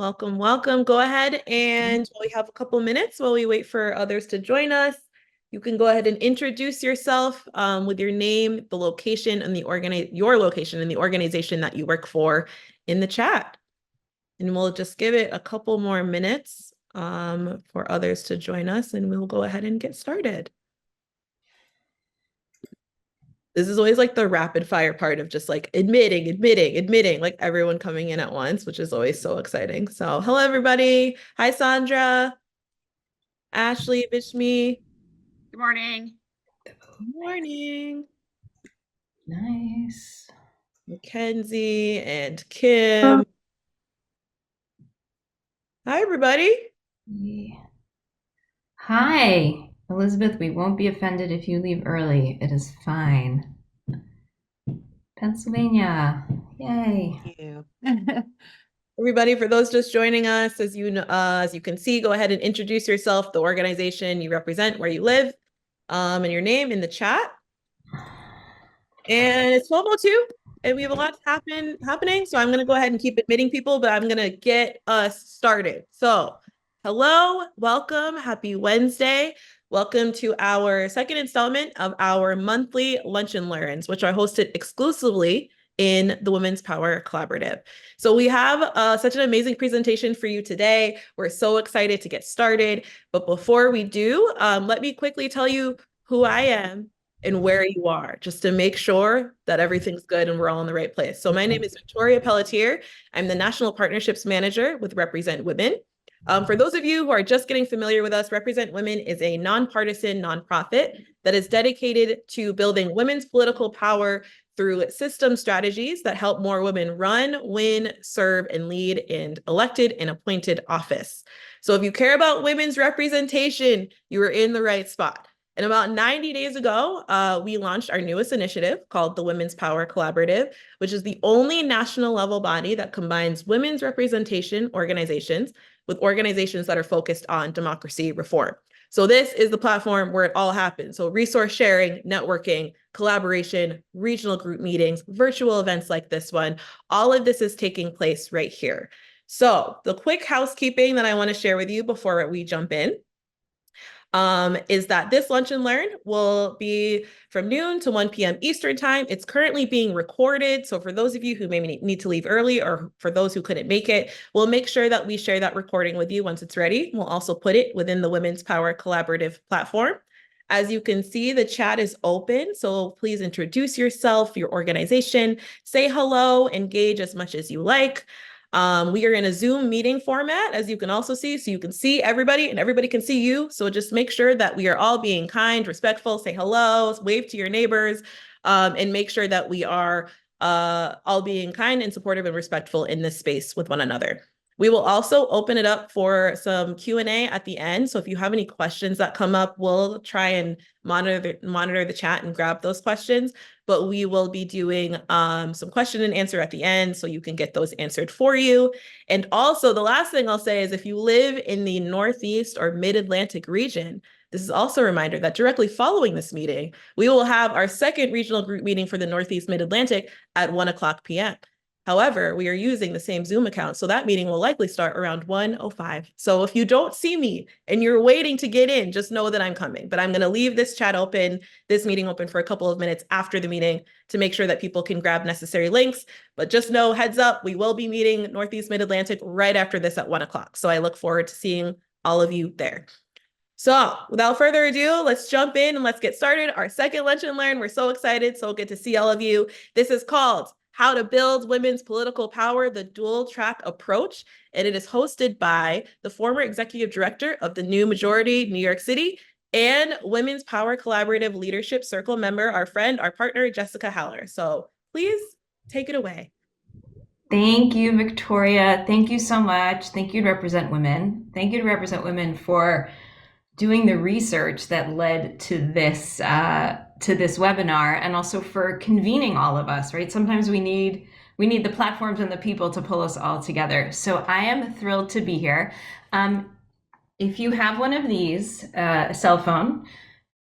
Welcome, welcome. Go ahead and we have a couple minutes while we wait for others to join us. You can go ahead and introduce yourself with your name, the location, and your location and the organization that you work for in the chat. And we'll just give it a couple more minutes for others to join us, and we'll go ahead and get started. This is always like the rapid fire part of just like admitting, like everyone coming in at once, which is always so exciting. So hello, everybody. Hi, Sandra, Ashley, Bishmi. Good morning. Good morning. Nice. Mackenzie and Kim. Hi, everybody. Hi, Elizabeth. We won't be offended if you leave early. It is fine. Pennsylvania. Yay. Thank you. Everybody, for those just joining us, as you can see, go ahead and introduce yourself, the organization you represent, where you live, and your name in the chat. And it's 12:02, and we have a lot happening. So I'm going to go ahead and keep admitting people, but I'm going to get us started. So hello, welcome, happy Wednesday. Welcome to our second installment of our monthly Lunch and Learns, which are hosted exclusively in the Women's Power Collaborative. So we have such an amazing presentation for you today. We're so excited to get started. But before we do, let me quickly tell you who I am and where you are, just to make sure that everything's good and we're all in the right place. So my name is Victoria Pelletier. I'm the National Partnerships Manager with Represent Women. For those of you who are just getting familiar with us, Represent Women is a nonpartisan nonprofit that is dedicated to building women's political power through system strategies that help more women run, win, serve, and lead in elected and appointed office. So if you care about women's representation, you are in the right spot. And about 90 days ago, we launched our newest initiative called the Women's Power Collaborative, which is the only national level body that combines women's representation organizations with organizations that are focused on democracy reform. So this is the platform where it all happens. So resource sharing, networking, collaboration, regional group meetings, virtual events like this one, all of this is taking place right here. So the quick housekeeping that I want to share with you before we jump in is that this Lunch and Learn will be from noon to 1 p.m. Eastern time. It's currently being recorded. So for those of you who may need to leave early, or for those who couldn't make it, we'll make sure that we share that recording with you once it's ready. We'll also put it within the Women's Power Collaborative platform. As you can see, the chat is open. So please introduce yourself, your organization, say hello, engage as much as you like. We are in a Zoom meeting format, as you can also see, so you can see everybody and everybody can see you. So just make sure that we are all being kind, respectful, say hello, wave to your neighbors, and make sure that we are all being kind and supportive and respectful in this space with one another. We will also open it up for some Q&A at the end. So if you have any questions that come up, we'll try and monitor the chat and grab those questions. But we will be doing some question and answer at the end so you can get those answered for you. And also the last thing I'll say is if you live in the Northeast or Mid-Atlantic region, this is also a reminder that directly following this meeting, we will have our second regional group meeting for the Northeast Mid-Atlantic at 1:00 p.m. However, we are using the same Zoom account, so that meeting will likely start around 1:05. So if you don't see me and you're waiting to get in, just know that I'm coming. But I'm going to leave this chat open, this meeting open for a couple of minutes after the meeting to make sure that people can grab necessary links. But just know, heads up, we will be meeting Northeast Mid-Atlantic right after this at 1:00. So I look forward to seeing all of you there. So without further ado, let's jump in and let's get started. Our second Lunch and Learn. We're so excited. So good to see all of you. This is called How to Build Women's Political Power, the Dual Track Approach. And it is hosted by the former executive director of the New Majority, New York City, and Women's Power Collaborative Leadership Circle member, our friend, our partner, Jessica Haller. So please take it away. Thank you, Victoria. Thank you so much. Thank you to Represent Women. Thank you to Represent Women for doing the research that led to this webinar, and also for convening all of us, right? Sometimes we need the platforms and the people to pull us all together. So I am thrilled to be here. If you have one of these, a cell phone,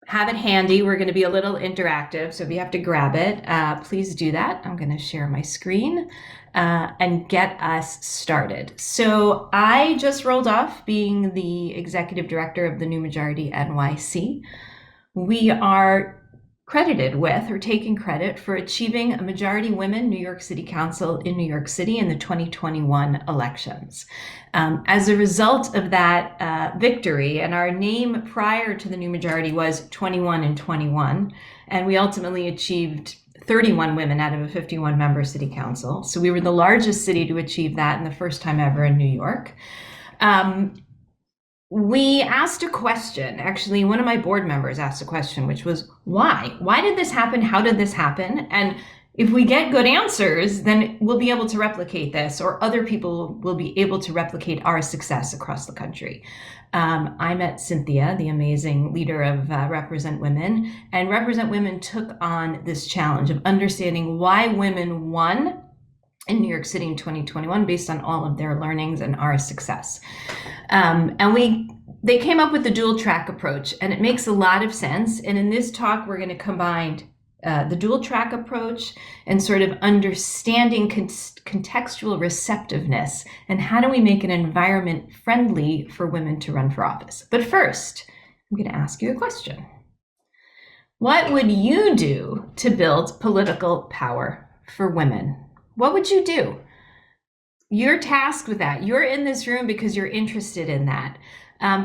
have it handy. We're going to be a little interactive, so if you have to grab it, please do that. I'm going to share my screen and get us started. So I just rolled off being the executive director of the New Majority NYC. We are credited with or taking credit for achieving a majority women New York City Council in New York City in the 2021 elections. As a result of that victory, and our name prior to the New Majority was 21 and 21, and we ultimately achieved 31 women out of a 51 member city council. So we were the largest city to achieve that and the first time ever in New York. We asked a question. Actually, one of my board members asked a question, which was, why? Why did this happen? How did this happen? And if we get good answers, then we'll be able to replicate this, or other people will be able to replicate our success across the country. I met Cynthia, the amazing leader of Represent Women, and Represent Women took on this challenge of understanding why women won in New York City in 2021 based on all of their learnings and our success. They came up with the dual track approach, and it makes a lot of sense. And in this talk, we're going to combine the dual track approach and sort of understanding contextual receptiveness and how do we make an environment friendly for women to run for office. But first, I'm going to ask you a question. What would you do to build political power for women? What would you do? You're tasked with that. You're in this room because you're interested in that.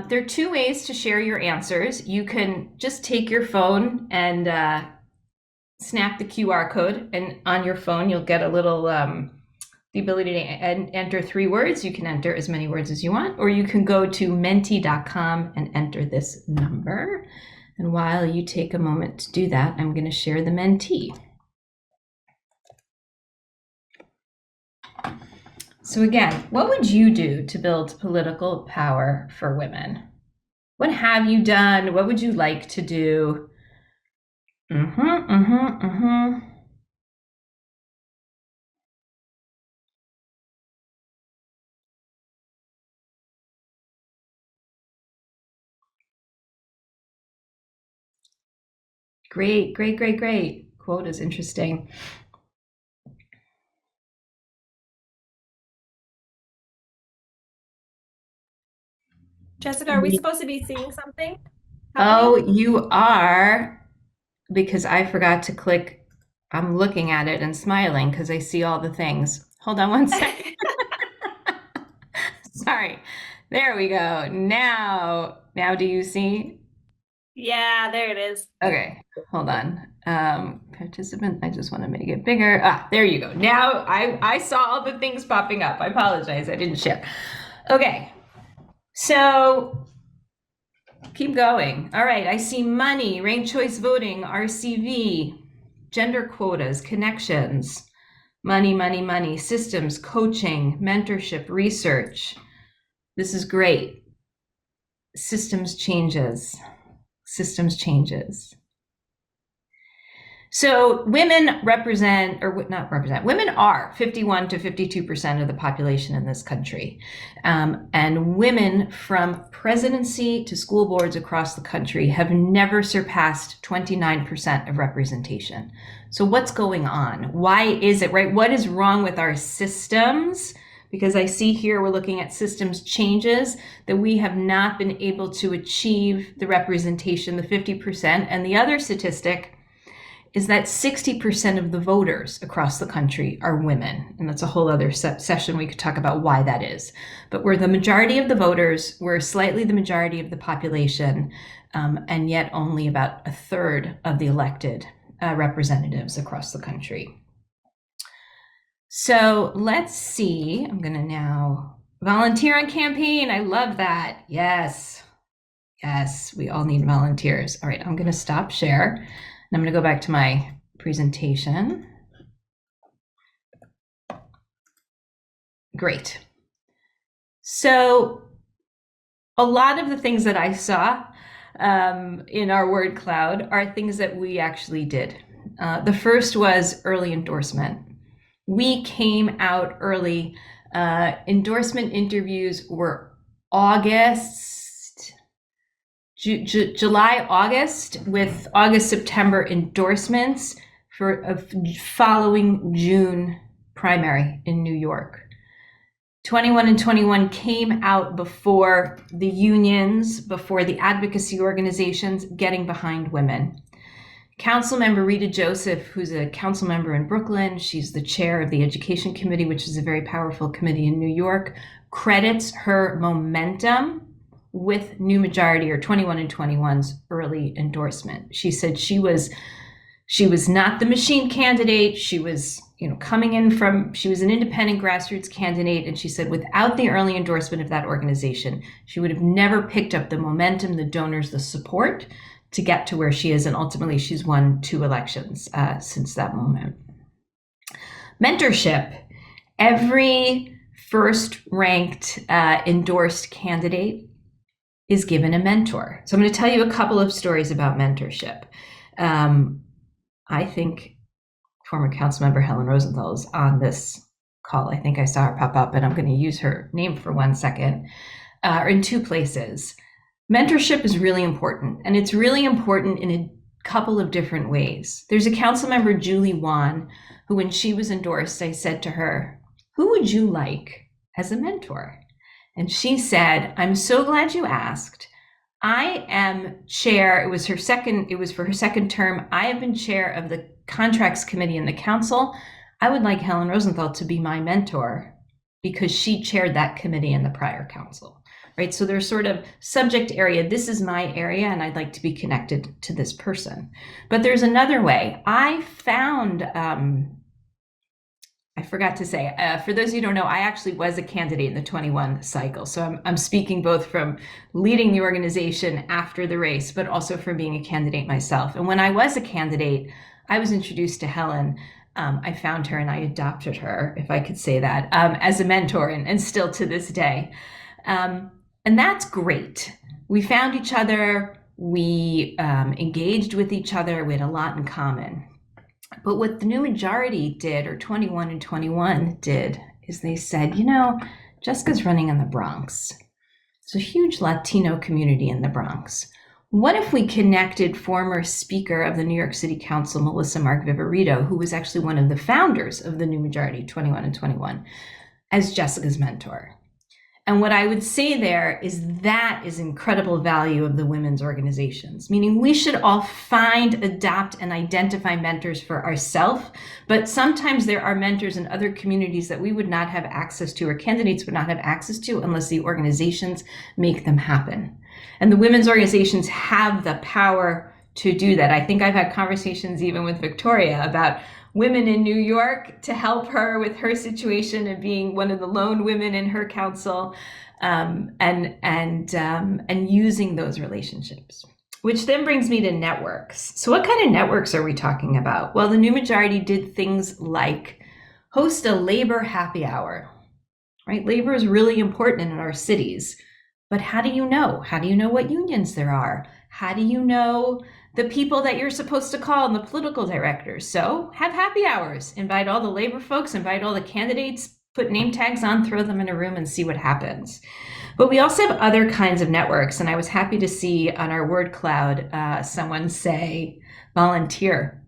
There are two ways to share your answers. You can just take your phone and snap the QR code, and on your phone you'll get a little the ability to enter 3 words. You can enter as many words as you want, or you can go to menti.com and enter this number. And while you take a moment to do that, I'm going to share the Menti. So again, what would you do to build political power for women? What have you done? What would you like to do? Great, great, great, great. Quote is interesting. Jessica, are we supposed to be seeing something Oh, happening? you are, because I forgot to click. I'm looking at it and smiling because I see all the things. Hold on one second. Sorry. There we go. Now do you see? Yeah, there it is. Okay, hold on. Participant, I just want to make it bigger. There you go. Now I saw all the things popping up. I apologize, I didn't share. Okay, so keep going. All right, I see money, ranked choice voting, RCV, gender quotas, connections, money, money, money, systems, coaching, mentorship, research. This is great. Systems changes. Systems changes. So women represent, or not represent, women are 51 to 52% of the population in this country. And women from presidency to school boards across the country have never surpassed 29% of representation. So what's going on? Why is it, right? What is wrong with our systems? Because I see here we're looking at systems changes that we have not been able to achieve the representation, the 50%. And the other statistic is that 60% of the voters across the country are women. And that's a whole other session we could talk about why that is. But we're the majority of the voters, we're slightly the majority of the population, and yet only about a third of the elected representatives across the country. So let's see, I'm gonna now volunteer on campaign. I love that. Yes, yes, we all need volunteers. All right, I'm gonna stop share. And I'm gonna go back to my presentation. Great. So a lot of the things that I saw in our word cloud are things that we actually did. The first was early endorsement. We came out early. Endorsement interviews were August July, August, with August, September endorsements for a following June primary in New York. 21 and 21 came out before the unions, before the advocacy organizations getting behind women. Councilmember Rita Joseph, who's a council member in Brooklyn, she's the chair of the Education Committee, which is a very powerful committee in New York, credits her momentum with New Majority or 21 and 21's early endorsement. She said she was not the machine candidate. She was, coming in from, she was an independent grassroots candidate. And she said without the early endorsement of that organization, she would have never picked up the momentum, the donors, the support to get to where she is. And ultimately she's won 2 elections since that moment. Mentorship. Every first ranked endorsed candidate is given a mentor. So I'm going to tell you a couple of stories about mentorship. I think former Councilmember Helen Rosenthal is on this call. I think I saw her pop up, and I'm going to use her name for 1 second, in 2 places. Mentorship is really important, and it's really important in a couple of different ways. There's a Councilmember, Julie Wan, who when she was endorsed, I said to her, who would you like as a mentor? And she said, I'm so glad you asked. I am chair, it was for her second term. I have been chair of the contracts committee in the council. I would like Helen Rosenthal to be my mentor because she chaired that committee in the prior council, right? So there's sort of subject area. This is my area and I'd like to be connected to this person. But there's another way. I found, I forgot to say, for those of you who don't know, I actually was a candidate in the 21 cycle. So I'm speaking both from leading the organization after the race, but also from being a candidate myself. And when I was a candidate, I was introduced to Helen. I found her and I adopted her, if I could say that, as a mentor and still to this day. And that's great. We found each other, we engaged with each other, we had a lot in common. But what the New Majority did, or 21 and 21 did, is they said, Jessica's running in the Bronx. There's a huge Latino community in the Bronx. What if we connected former Speaker of the New York City Council, Melissa Mark Viverito, who was actually one of the founders of the New Majority, 21 and 21, as Jessica's mentor? And what I would say there is that is incredible value of the women's organizations, meaning we should all find, adopt, and identify mentors for ourselves. But sometimes there are mentors in other communities that we would not have access to, or candidates would not have access to, unless the organizations make them happen. And the women's organizations have the power to do that. I think I've had conversations even with Victoria about women in New York to help her with her situation of being one of the lone women in her council, and using those relationships. Which then brings me to networks. So what kind of networks are we talking about? Well, the New Majority did things like host a labor happy hour, right? Labor is really important in our cities, but how do you know? How do you know what unions there are? How do you know the people that you're supposed to call and the political directors? So have happy hours, invite all the labor folks, invite all the candidates, put name tags on, throw them in a room and see what happens. But we also have other kinds of networks. And I was happy to see on our word cloud, someone say volunteer.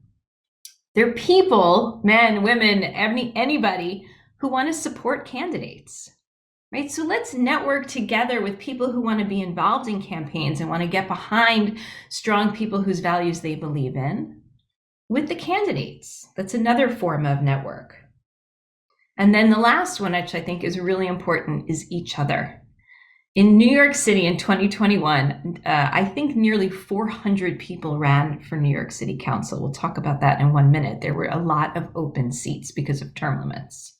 They're people, men, women, anybody who want to support candidates. Right? So let's network together with people who want to be involved in campaigns and want to get behind strong people whose values they believe in with the candidates. That's another form of network. And then the last one, which I think is really important, is each other. In New York City in 2021, I think nearly 400 people ran for New York City Council. We'll talk about that in 1 minute. There were a lot of open seats because of term limits.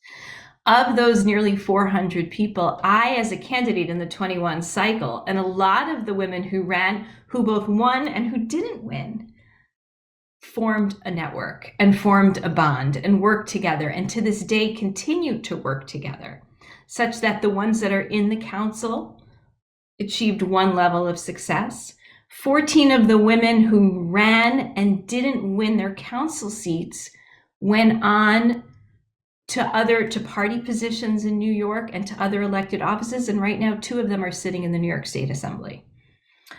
Of those nearly 400 people, I, as a candidate in the 21 cycle, and a lot of the women who ran, who both won and who didn't win, formed a network and formed a bond and worked together, and to this day continue to work together, such that the ones that are in the council achieved 1 level of success. 14 of the women who ran and didn't win their council seats went on to party positions in New York and to other elected offices. And right now, 2 of them are sitting in the New York State Assembly.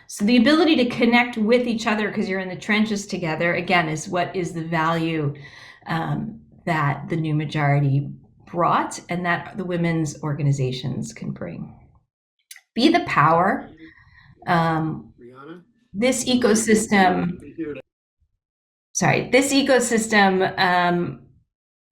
So the ability to connect with each other because you're in the trenches together, again, is what is the value that the new majority brought and that the women's organizations can bring. Be the power. This ecosystem,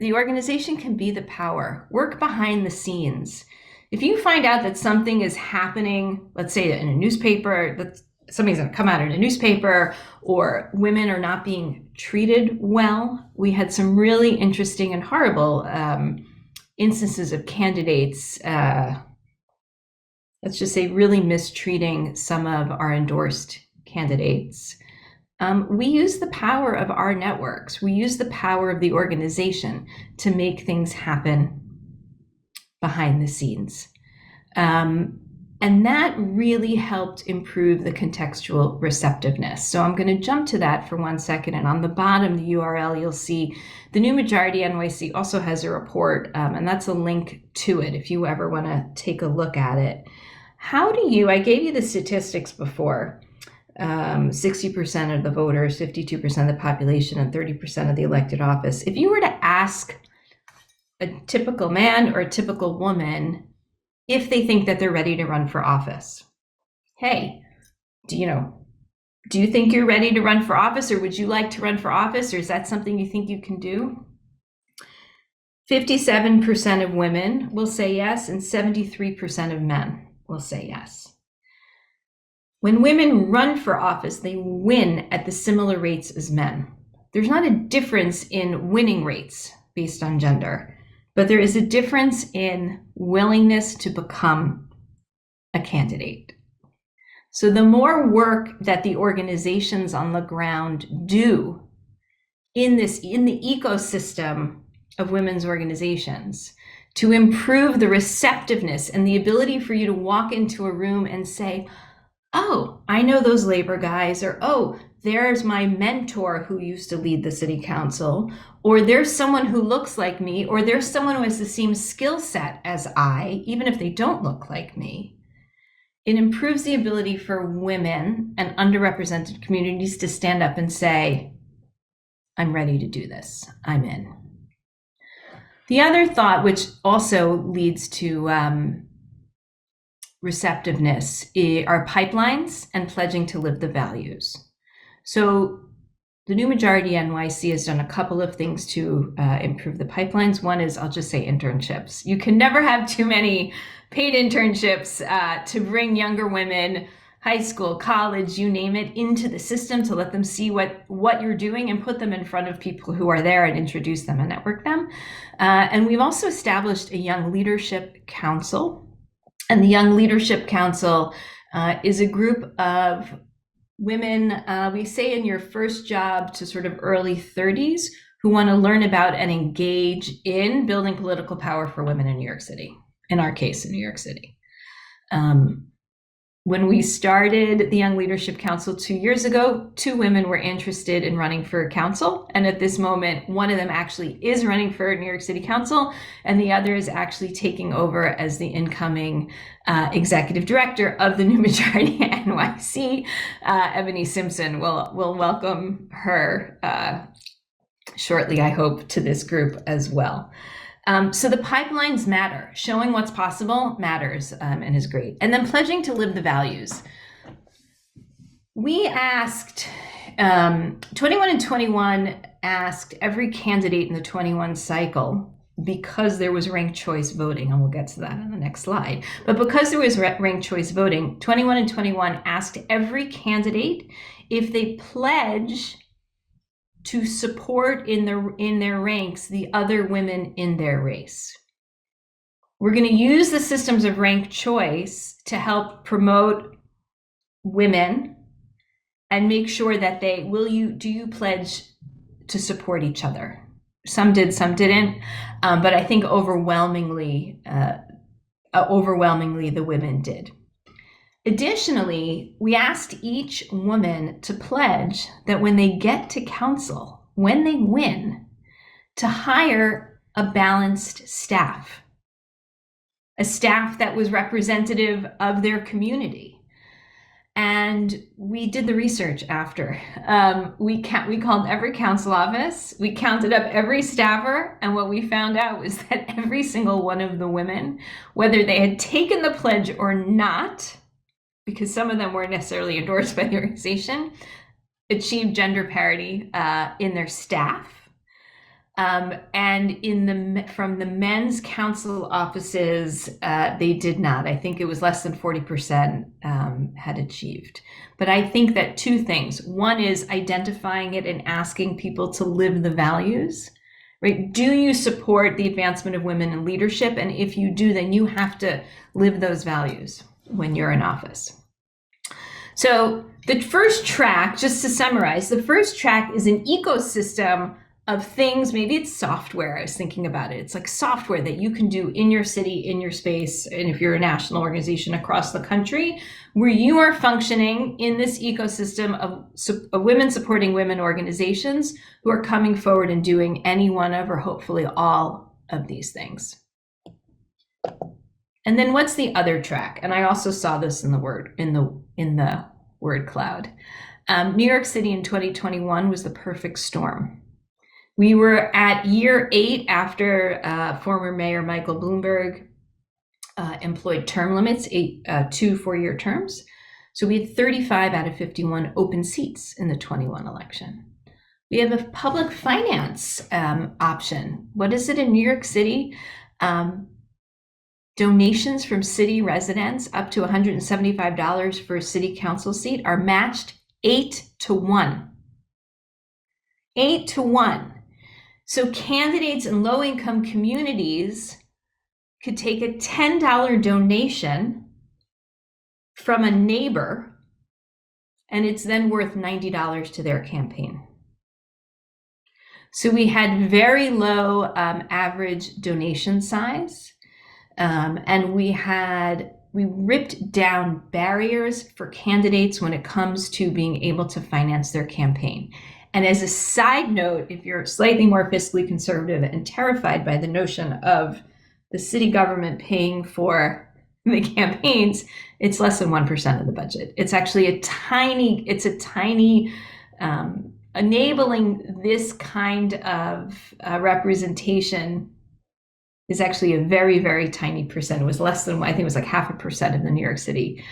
the organization can be the power. Work behind the scenes. If you find out that something is happening, let's say in a newspaper, that something's going to come out in a newspaper, or women are not being treated well, we had some really interesting and horrible instances of candidates, let's just say, really mistreating some of our endorsed candidates. We use the power of our networks. We use the power of the organization to make things happen behind the scenes. And that really helped improve the contextual receptiveness. So I'm going to jump to that for 1 second. And on the bottom, the URL, you'll see the New Majority NYC also has a report, and that's a link to it if you ever want to take a look at it. I gave you the statistics before. 60% of the voters, 52% of the population, and 30% of the elected office. If you were to ask a typical man or a typical woman if they think that they're ready to run for office, hey, do you think you're ready to run for office, or would you like to run for office, or is that something you think you can do? 57% of women will say yes, and 73% of men will say yes. When women run for office, they win at the similar rates as men. There's not a difference in winning rates based on gender, but there is a difference in willingness to become a candidate. So the more work that the organizations on the ground do in the ecosystem of women's organizations to improve the receptiveness and the ability for you to walk into a room and say, oh, I know those labor guys, or, oh, there's my mentor who used to lead the city council, or there's someone who looks like me, or there's someone who has the same skill set as I, even if they don't look like me. It improves the ability for women and underrepresented communities to stand up and say, I'm ready to do this, I'm in. The other thought, which also leads to receptiveness, are pipelines and pledging to live the values. So the New Majority NYC has done a couple of things to improve the pipelines. One is, I'll just say, internships. You can never have too many paid internships to bring younger women, high school, college, you name it, into the system to let them see what you're doing and put them in front of people who are there and introduce them and network them. And we've also established a Young Leadership Council. And the Young Leadership Council is a group of women, we say in your first job to sort of early 30s, who want to learn about and engage in building political power for women in New York City, in our case, in New York City. When we started the Young Leadership Council 2 years ago, 2 women were interested in running for council. And at this moment, one of them actually is running for New York City Council, and the other is actually taking over as the incoming executive director of the New Majority NYC. Ebony Simpson will welcome her shortly, I hope, to this group as well. So the pipelines matter. Showing what's possible matters and is great. And then pledging to live the values. We asked, 21 and 21 asked every candidate in the 21 cycle, because there was ranked choice voting, and we'll get to that on the next slide, but because there was ranked choice voting, 21 and 21 asked every candidate if they pledge to support in their ranks the other women in their race. We're going to use the systems of ranked choice to help promote women and make sure that do you pledge to support each other? Some did, some didn't, but I think overwhelmingly the women did. Additionally, we asked each woman to pledge that when they get to council, when they win, to hire a balanced staff, a staff that was representative of their community. And we did the research after. We called every council office. We counted up every staffer. And what we found out was that every single one of the women, whether they had taken the pledge or not, because some of them weren't necessarily endorsed by the organization, achieved gender parity in their staff. And from the men's council offices, they did not. I think it was less than 40% had achieved. But I think that two things. One is identifying it and asking people to live the values, right? Do you support the advancement of women in leadership? And if you do, then you have to live those values when you're in office. So the first track, just to summarize, the first track is an ecosystem of things. Maybe it's software. I was thinking about it. It's like software that you can do in your city, in your space, and if you're a national organization across the country, where you are functioning in this ecosystem of women supporting women organizations who are coming forward and doing any one of, or hopefully all of these things. And then what's the other track? And I also saw this in the word cloud. New York City in 2021 was the perfect storm. We were at year 8 after former Mayor Michael Bloomberg employed term limits, 2 4-year terms. So we had 35 out of 51 open seats in the 21 election. We have a public finance option. What is it in New York City? Donations from city residents up to $175 for a city council seat are matched 8-1. 8-1. So candidates in low-income communities could take a $10 donation from a neighbor, and it's then worth $90 to their campaign. So we had very low average donation size, and we ripped down barriers for candidates when it comes to being able to finance their campaign. And as a side note, if you're slightly more fiscally conservative and terrified by the notion of the city government paying for the campaigns, it's less than 1% of the budget. It's actually a tiny enabling this kind of representation is actually a very, very tiny percent. It was less than, I think it was like 0.5% of the New York City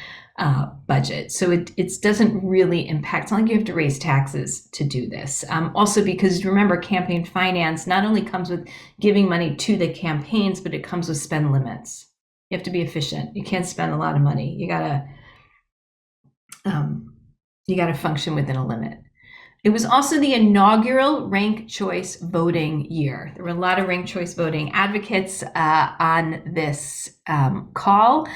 budget. So it doesn't really impact. It's not like you have to raise taxes to do this. Also, because remember, campaign finance not only comes with giving money to the campaigns, but it comes with spend limits. You have to be efficient. You can't spend a lot of money. You gotta function within a limit. It was also the inaugural ranked choice voting year. There were a lot of ranked choice voting advocates on this call.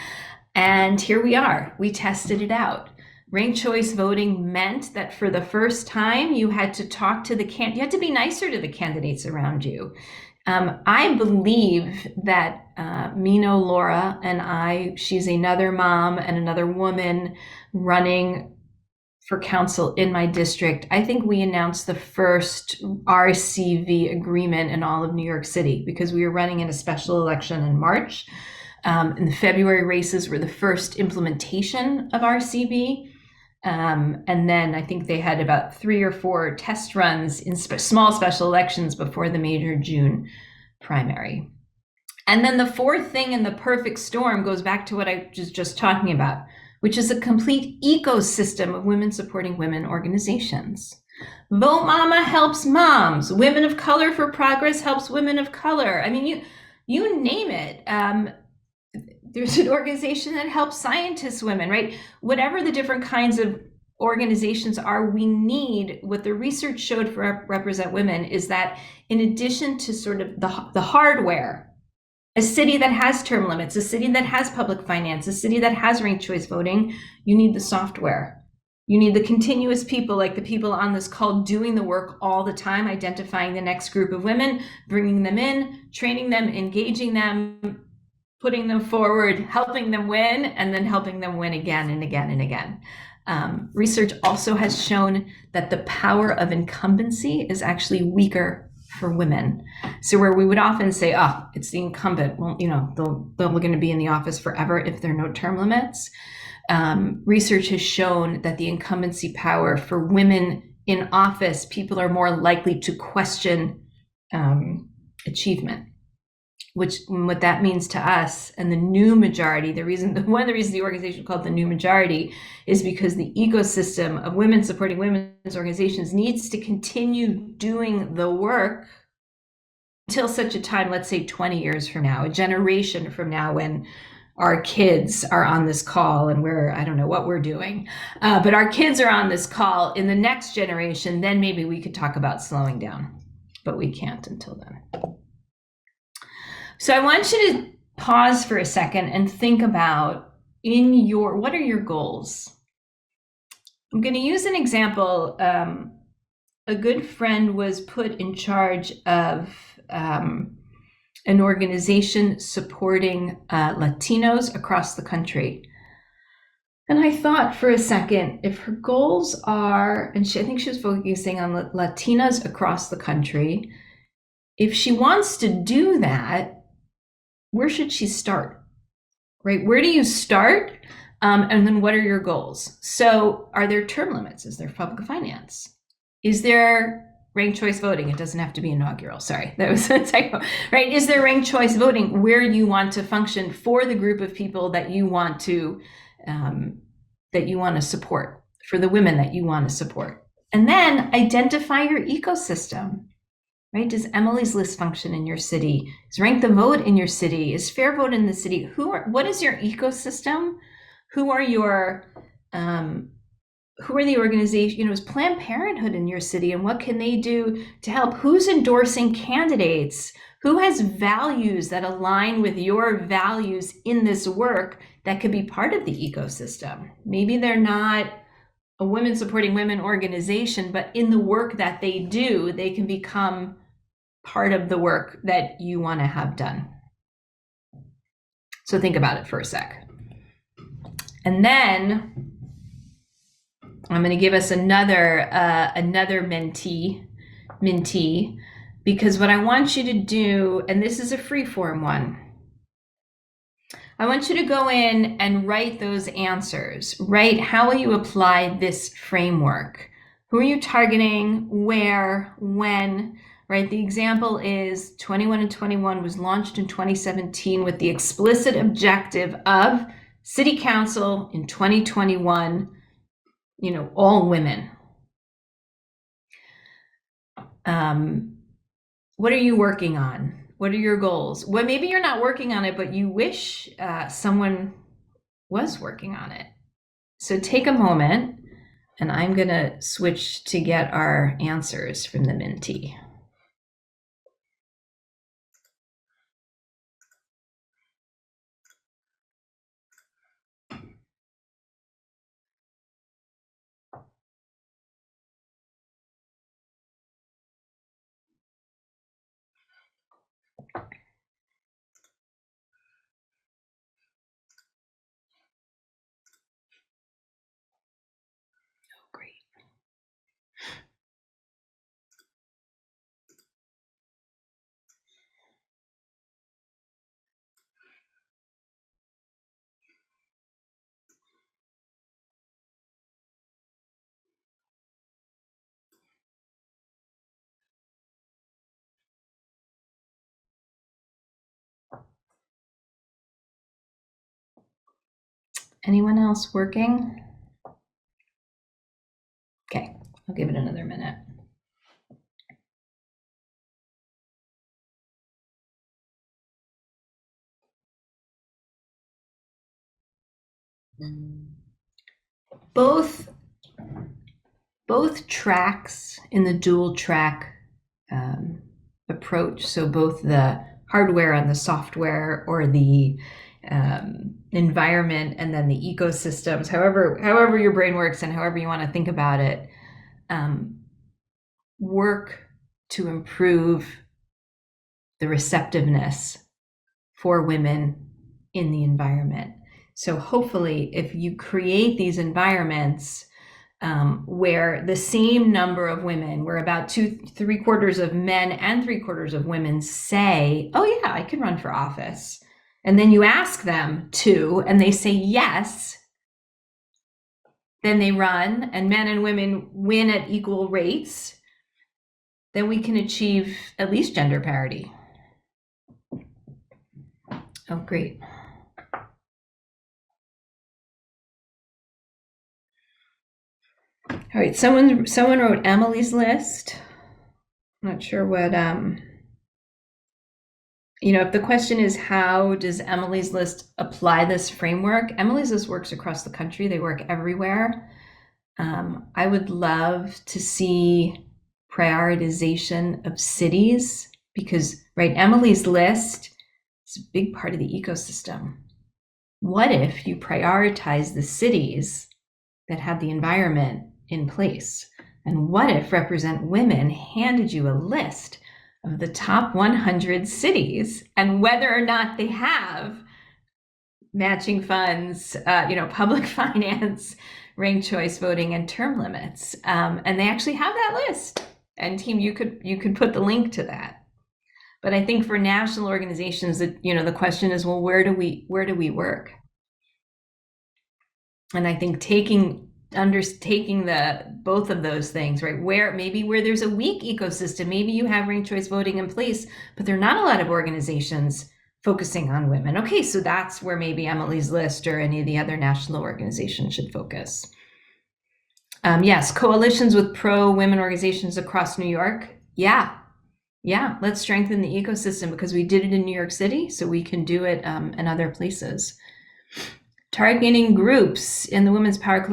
And here we are. We tested it out. Ranked choice voting meant that for the first time, you had to talk to you had to be nicer to the candidates around you. I believe that Mino Laura and she's another mom and another woman running for council in my district. I think we announced the first RCV agreement in all of New York City because we were running in a special election in March. And the February races were the first implementation of RCV. And then I think they had about 3 or 4 test runs in small special elections before the major June primary. And then the fourth thing in the perfect storm goes back to what I was just talking about, which is a complete ecosystem of women supporting women organizations. Vote Mama helps moms. Women of Color for Progress helps women of color. I mean, you name it. There's an organization that helps scientist women, right? Whatever the different kinds of organizations are, we need, what the research showed for Represent Women is that in addition to sort of the hardware, a city that has term limits, a city that has public finance, a city that has ranked choice voting, you need the software. You need the continuous people, like the people on this call, doing the work all the time, identifying the next group of women, bringing them in, training them, engaging them, putting them forward, helping them win, and then helping them win again and again and again. Research also has shown that the power of incumbency is actually weaker for women. So where we would often say, oh, it's the incumbent, well, they're going to be in the office forever if there are no term limits. research has shown that the incumbency power for women in office, people are more likely to question achievement, which what that means to us and the new majority. One of the reasons the organization called the new majority is because the ecosystem of women supporting women's organizations needs to continue doing the work until such a time, let's say 20 years from now, a generation from now, when our kids are on this call and I don't know what we're doing, but our kids are on this call in the next generation, then maybe we could talk about slowing down, but we can't until then. So I want you to pause for a second and think about what are your goals? I'm going to use an example. A good friend was put in charge of an organization supporting Latinos across the country. And I thought for a second, if her goals are, and I think she was focusing on Latinas across the country, if she wants to do that, where should she start, right? Where do you start? And then what are your goals? So are there term limits? Is there public finance? Is there ranked choice voting? It doesn't have to be inaugural. Sorry, that was a typo, right? Is there ranked choice voting where you want to function for the group of people that you want to support, for the women that you want to support? And then identify your ecosystem. Right? Does Emily's List function in your city? Is Rank the Vote in your city? Is Fair Vote in the city? What is your ecosystem? Who are the organizations? Is Planned Parenthood in your city, and what can they do to help? Who's endorsing candidates? Who has values that align with your values in this work that could be part of the ecosystem? Maybe they're not a women supporting women organization, but in the work that they do, they can become part of the work that you want to have done. So think about it for a sec. And then I'm going to give us another mentee, because what I want you to do, and this is a free form one, I want you to go in and write those answers. Write, how will you apply this framework? Who are you targeting? Where? When? Right? The example is 21 and 21 was launched in 2017 with the explicit objective of City Council in 2021, all women. What are you working on? What are your goals? Well, maybe you're not working on it, but you wish someone was working on it. So take a moment, and I'm going to switch to get our answers from the mentee. Great. Anyone else working? Okay, I'll give it another minute. Both tracks in the dual track approach, so both the hardware and the software, or the environment and then the ecosystems, however your brain works and however you want to think about it, work to improve the receptiveness for women in the environment. So hopefully, if you create these environments where the same number of women, where about 3/4 of men and 3/4 of women say, oh yeah, I can run for office. And then you ask them to, and they say yes, then they run, and men and women win at equal rates, then we can achieve at least gender parity. Oh, great. All right, someone wrote Emily's List. I'm not sure what, if the question is how does Emily's List apply this framework? Emily's List works across the country. They work everywhere. I would love to see prioritization of cities because, right, Emily's List is a big part of the ecosystem. What if you prioritize the cities that have the environment in place? And what if Represent Women handed you a list of the top 100 cities and whether or not they have matching funds, public finance, ranked choice voting, and term limits, and they actually have that list. And team, you could put the link to that. But I think for national organizations, that the question is, well, where do we work? And I think taking the both of those things, right? Where there's a weak ecosystem, maybe you have ranked choice voting in place, but there are not a lot of organizations focusing on women. Okay, so that's where maybe Emily's List or any of the other national organizations should focus. Yes, coalitions with pro-women organizations across New York. Yeah, let's strengthen the ecosystem because we did it in New York City, so we can do it in other places. Targeting groups in the Women's Power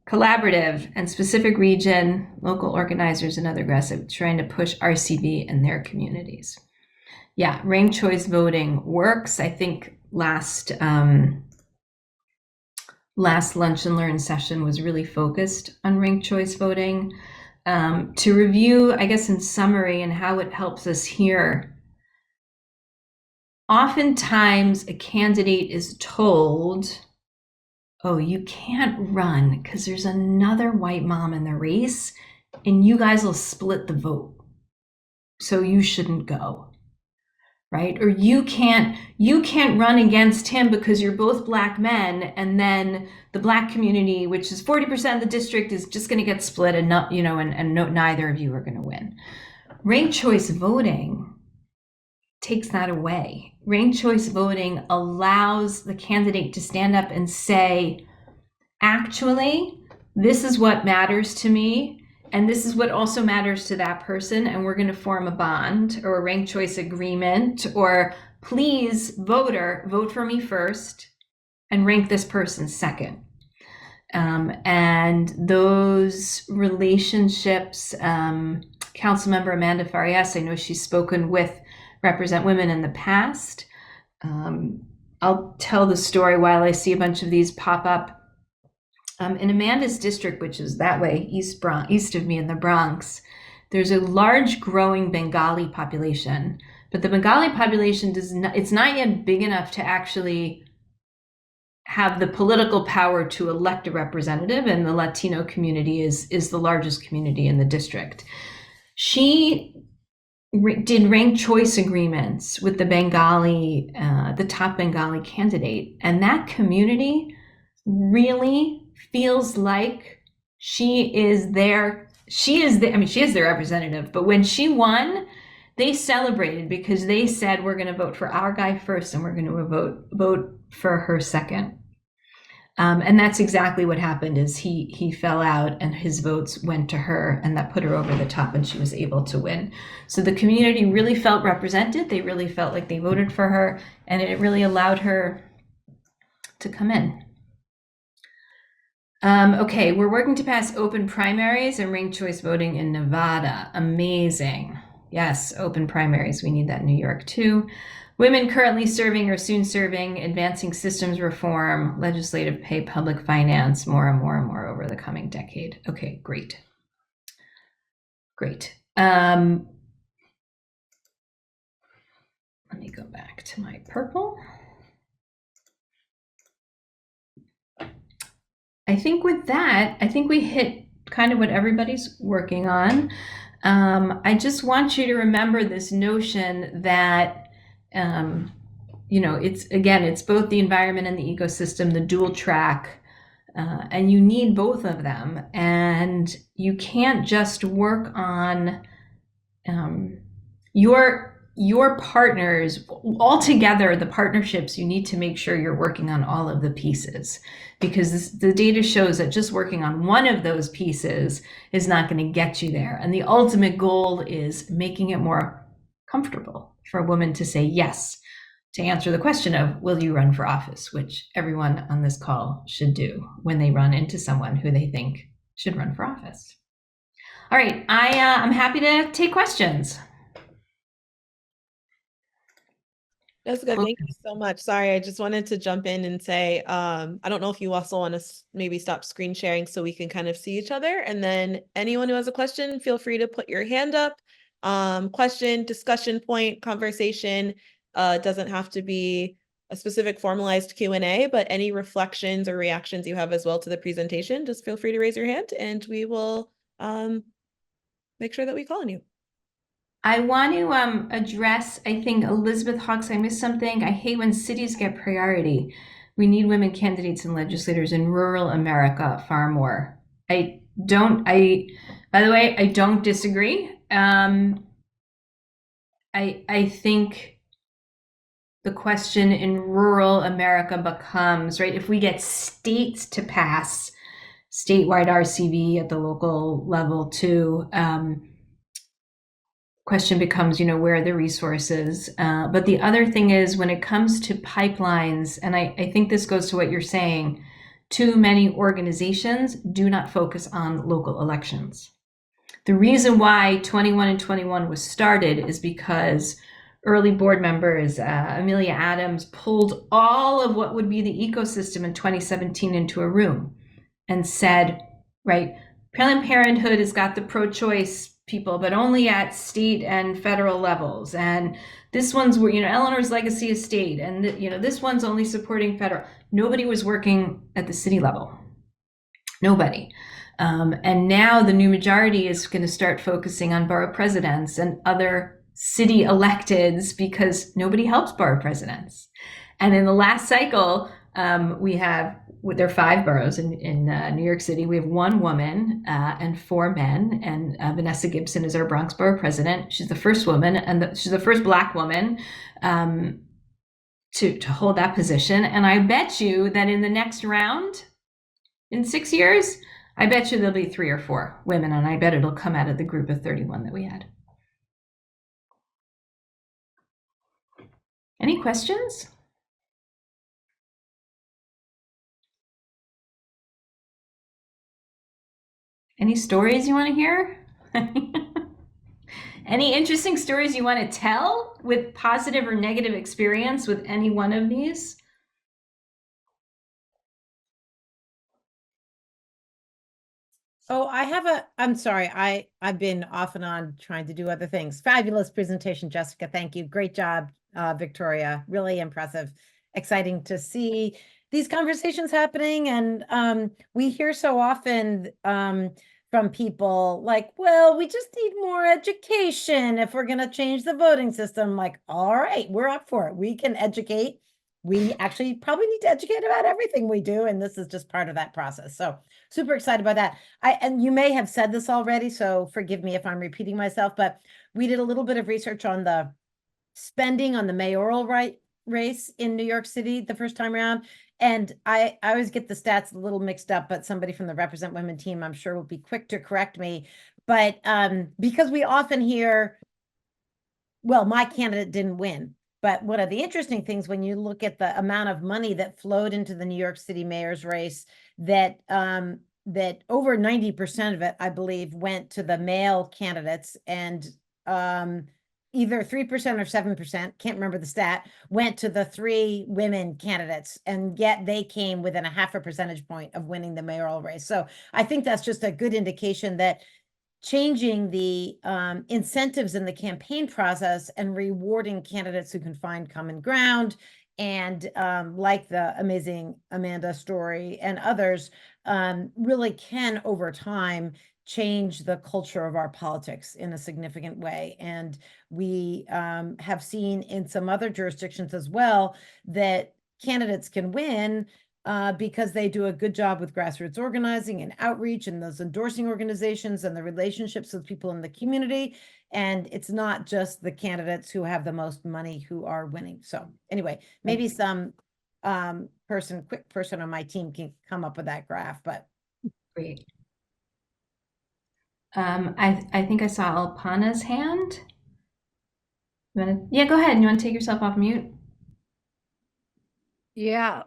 Collaborative and specific region, local organizers, and other aggressive, trying to push RCV in their communities. Yeah, ranked choice voting works. I think last lunch and learn session was really focused on ranked choice voting. To review, I guess in summary, and how it helps us here, oftentimes a candidate is told, oh, you can't run because there's another white mom in the race and you guys will split the vote, so you shouldn't go. Right? Or you can't run against him because you're both Black men, and then the Black community, which is 40% of the district, is just going to get split, and not, neither of you are going to win. Ranked choice voting takes that away. Ranked choice voting allows the candidate to stand up and say, actually, this is what matters to me. And this is what also matters to that person, and we're going to form a bond or a ranked choice agreement, or please, voter, vote for me first and rank this person second. And those relationships, Councilmember Amanda Farias, I know she's spoken with Represent Women in the past. I'll tell the story while I see a bunch of these pop up. In Amanda's district, which is that way, east of me in the Bronx, there's a large growing Bengali population, but the Bengali population it's not yet big enough to actually have the political power to elect a representative, and the Latino community is the largest community in the district. She did ranked choice agreements with the top Bengali candidate, and that community really feels like she is their representative. But when she won, they celebrated because they said, we're going to vote for our guy first and we're going to vote for her second. And that's exactly what happened. Is he fell out and his votes went to her, and that put her over the top and she was able to win. So the community really felt represented. They really felt like they voted for her, and it really allowed her to come in. Okay, we're working to pass open primaries and ranked choice voting in Nevada. Amazing. Yes, open primaries. We need that in New York too. Women currently serving or soon serving, advancing systems reform, legislative pay, public finance, more and more and more over the coming decade. Okay, great. Great. Let me go back to my purple. I think with that, we hit kind of what everybody's working on. I just want you to remember this notion that, it's both the environment and the ecosystem, the dual track And you need both of them. And you can't just work on your partners all together. The partnerships, you need to make sure you're working on all of the pieces, because the data shows that just working on one of those pieces is not going to get you there. And the ultimate goal is making it more comfortable for a woman to say yes, to answer the question of, will you run for office, which everyone on this call should do when they run into someone who they think should run for office. All right, I'm happy to take questions. Jessica, thank you so much. Sorry, I just wanted to jump in and say, I don't know if you also want to maybe stop screen sharing so we can kind of see each other. And then anyone who has a question, feel free to put your hand up. Question, discussion point, conversation. Doesn't have to be a specific formalized Q&A, but any reflections or reactions you have as well to the presentation, just feel free to raise your hand and we will make sure that we call on you. I want to address, I think, Elizabeth Hawks, I missed something. I hate when cities get priority. We need women candidates and legislators in rural America far more. By the way, I don't disagree. I think the question in rural America becomes, right, if we get states to pass statewide RCV at the local level too, question becomes, where are the resources? But the other thing is, when it comes to pipelines, and I think this goes to what you're saying, too many organizations do not focus on local elections. The reason why 21 and 21 was started is because early board members, Amelia Adams, pulled all of what would be the ecosystem in 2017 into a room and said, right, Planned Parenthood has got the pro-choice people, but only at state and federal levels. And this one's where, Eleanor's Legacy Estate, and this one's only supporting federal. Nobody was working at the city level. Nobody. And now the new majority is going to start focusing on borough presidents and other city electeds, because nobody helps borough presidents. And in the last cycle, there are 5 boroughs in New York City. We have 1 woman and 4 men, and Vanessa Gibson is our Bronx Borough president. She's the first woman, and she's the first Black woman to hold that position. And I bet you that in the next round, in 6 years, I bet you there'll be 3 or 4 women, and I bet it'll come out of the group of 31 that we had. Any questions? Any stories you want to hear? Any interesting stories you want to tell with positive or negative experience with any one of these? Oh, I'm sorry. I've been off and on trying to do other things. Fabulous presentation, Jessica. Thank you. Great job, Victoria. Really impressive. Exciting to see these conversations happening. And we hear so often from people like, well, we just need more education if we're going to change the voting system. Like, all right, we're up for it. We can educate. We actually probably need to educate about everything we do. And this is just part of that process. So super excited about that. And you may have said this already, so forgive me if I'm repeating myself, but we did a little bit of research on the spending on the mayoral race in New York City the first time around. And I always get the stats a little mixed up, but somebody from the Represent Women team, I'm sure, will be quick to correct me. But because we often hear, well, my candidate didn't win. But one of the interesting things, when you look at the amount of money that flowed into the New York City mayor's race, that that over 90% of it, I believe, went to the male candidates, and either 3% or 7%, can't remember the stat, went to the 3 women candidates, and yet they came within a 0.5 percentage point of winning the mayoral race. So I think that's just a good indication that changing the incentives in the campaign process and rewarding candidates who can find common ground, and like the amazing Amanda story and others, really can over time change the culture of our politics in a significant way. And we have seen in some other jurisdictions as well that candidates can win because they do a good job with grassroots organizing and outreach and those endorsing organizations and the relationships with people in the community. And it's not just the candidates who have the most money who are winning. So anyway, maybe some quick person on my team can come up with that graph, but Great. I think I saw Alpana's hand. Yeah, go ahead. You want to take yourself off mute? Yeah,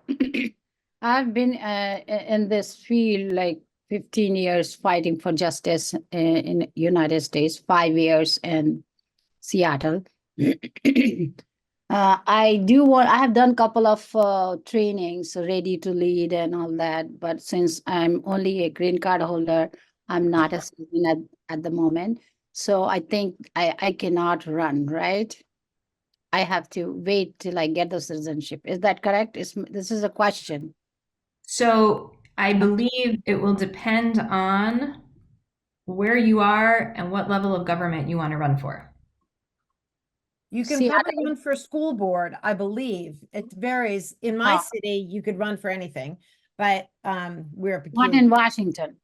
I've been in this field like 15 years fighting for justice in United States, 5 years in Seattle. I have done couple of trainings, ready to lead and all that, but since I'm only a green card holder, I'm not a citizen at the moment. So I think I cannot run, right? I have to wait till I get the citizenship. Is that correct? This is a question. So I believe it will depend on where you are and what level of government you want to run for. you can See, probably run for school board, I believe. It varies. In my city, you could run for anything, but we're not peculiar. in Washington.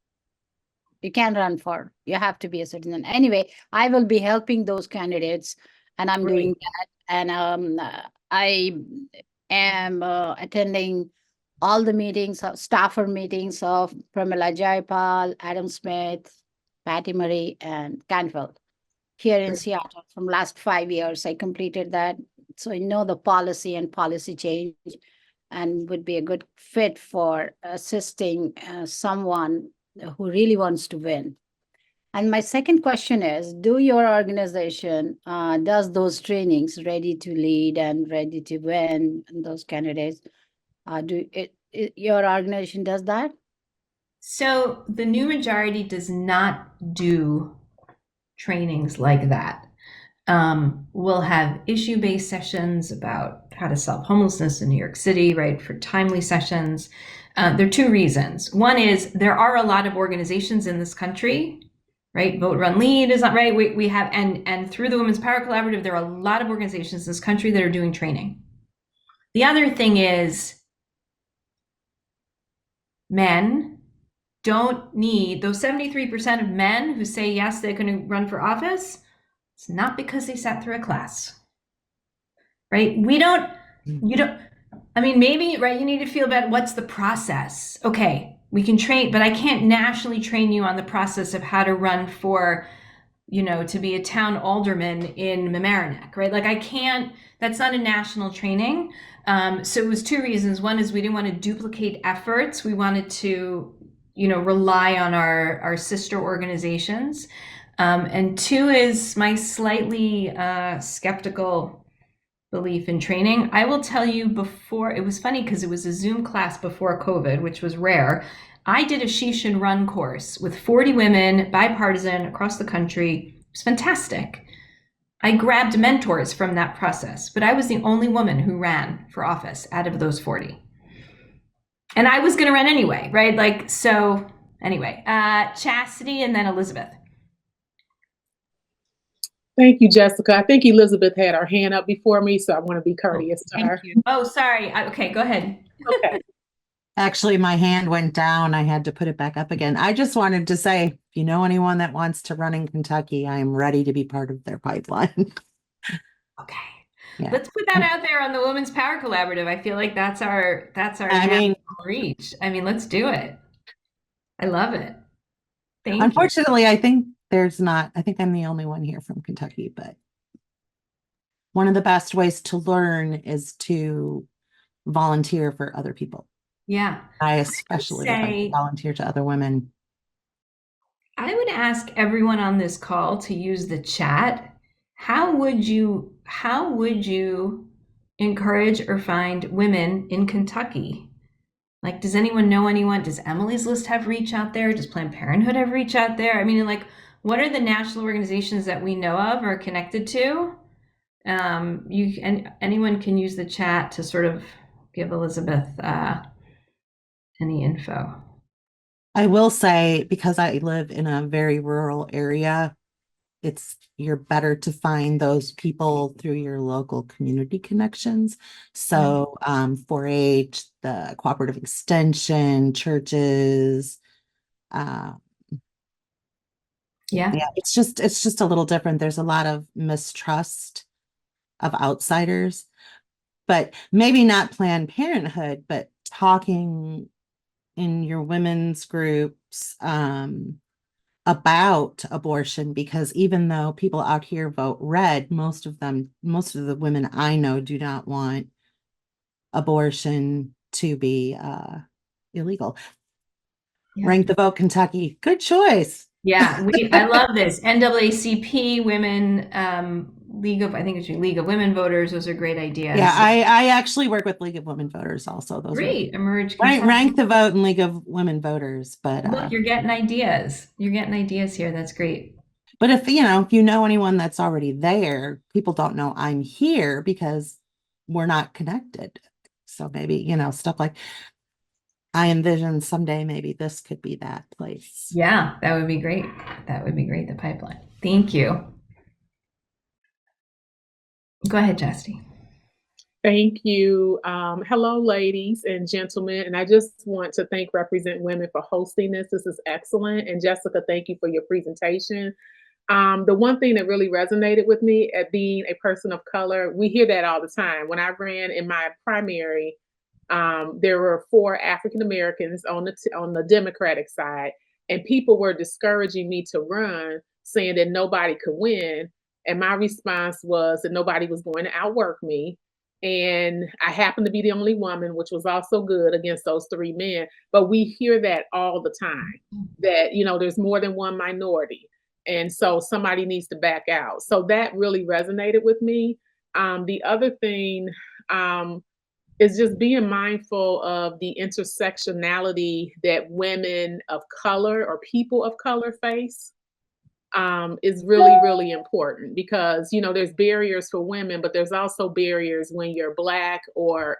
You can't run for. You have to be a citizen. Anyway, I will be helping those candidates, and I'm doing that. And I am attending all the meetings, staffer meetings of Pramila Jaipal, Adam Smith, Patty Murray, and Canfield here in Seattle. From last 5 years, I completed that. So I know the policy and policy change and would be a good fit for assisting someone who really wants to win. And my second question is, do your organization does those trainings, ready to lead and ready to win, and those candidates, your organization does that? So the new majority does not do trainings like that. We'll have issue-based sessions about how to solve homelessness in New York City, right, for timely sessions. There are two reasons. One is there are a lot of organizations in this country, right? Vote, Run, Lead is not right. We have, and through the Women's Power Collaborative, there are a lot of organizations in this country that are doing training. The other thing is men don't need, those 73% of men who say yes, they're going to run for office, it's not because they sat through a class, right? I mean, maybe, right, you need to feel about what's the process. Okay, we can train, but I can't nationally train you on the process of how to run for, to be a town alderman in Mamaroneck, right? Like I can't, that's not a national training. So it was two reasons. One is we didn't want to duplicate efforts. We wanted to, rely on our sister organizations. And two is my slightly skeptical belief in training. I will tell you, before, it was funny because it was a Zoom class before COVID, which was rare. I did a She Should Run course with 40 women, bipartisan, across the country. It was fantastic. I grabbed mentors from that process, but I was the only woman who ran for office out of those 40. And I was going to run anyway, right? Like, so anyway, Chastity and then Elizabeth. Thank you, Jessica. I think Elizabeth had her hand up before me, so I want to be courteous to her. Oh, sorry. Okay, go ahead. Okay. Actually, my hand went down. I had to put it back up again. I just wanted to say, if you know anyone that wants to run in Kentucky, I am ready to be part of their pipeline. Okay. Yeah. Let's put that out there on the Women's Power Collaborative. I feel like that's our national reach. I mean, let's do it. I love it. Thank you. Unfortunately, I think I think I'm the only one here from Kentucky, but one of the best ways to learn is to volunteer for other people. Yeah. I especially would like to volunteer to other women. I would ask everyone on this call to use the chat. How would you encourage or find women in Kentucky? Like, does anyone know anyone? Does Emily's List have reach out there? Does Planned Parenthood have reach out there? I mean, like, what are the national organizations that we know of or connected to? Anyone can use the chat to sort of give Elizabeth any info. I will say, because I live in a very rural area, you're better to find those people through your local community connections. So 4-H, the cooperative extension, churches, uh, Yeah. yeah, it's just a little different. There's a lot of mistrust of outsiders, but maybe not Planned Parenthood, but talking in your women's groups about abortion, because even though people out here vote red, most of the women I know do not want abortion to be illegal. Yeah. Rank the vote, Kentucky. Good choice. Yeah, I love this. NAACP, Women, I think it's League of Women Voters. Those are great ideas. Yeah, I actually work with League of Women Voters also. Those Great. Emerge. are rank the vote and League of Women Voters. But Look, you're getting ideas. You're getting ideas here. That's great. but if you know anyone that's already there, people don't know I'm here because we're not connected. So maybe, stuff like I envision someday maybe this could be that place. Yeah, that would be great. That would be great, the pipeline. Thank you. Go ahead, Chastity. Thank you. Hello, ladies and gentlemen. And I just want to thank Represent Women for hosting this. This is excellent. And Jessica, thank you for your presentation. The one thing that really resonated with me at being a person of color, we hear that all the time. When I ran in my primary, there were 4 African Americans on the Democratic side, and people were discouraging me to run, saying that nobody could win. And my response was that nobody was going to outwork me. And I happened to be the only woman, which was also good against those 3 men. But we hear that all the time, that, there's more than one minority. And so somebody needs to back out. So that really resonated with me. The other thing is just being mindful of the intersectionality that women of color or people of color face. Is really, really important because, there's barriers for women, but there's also barriers when you're Black or,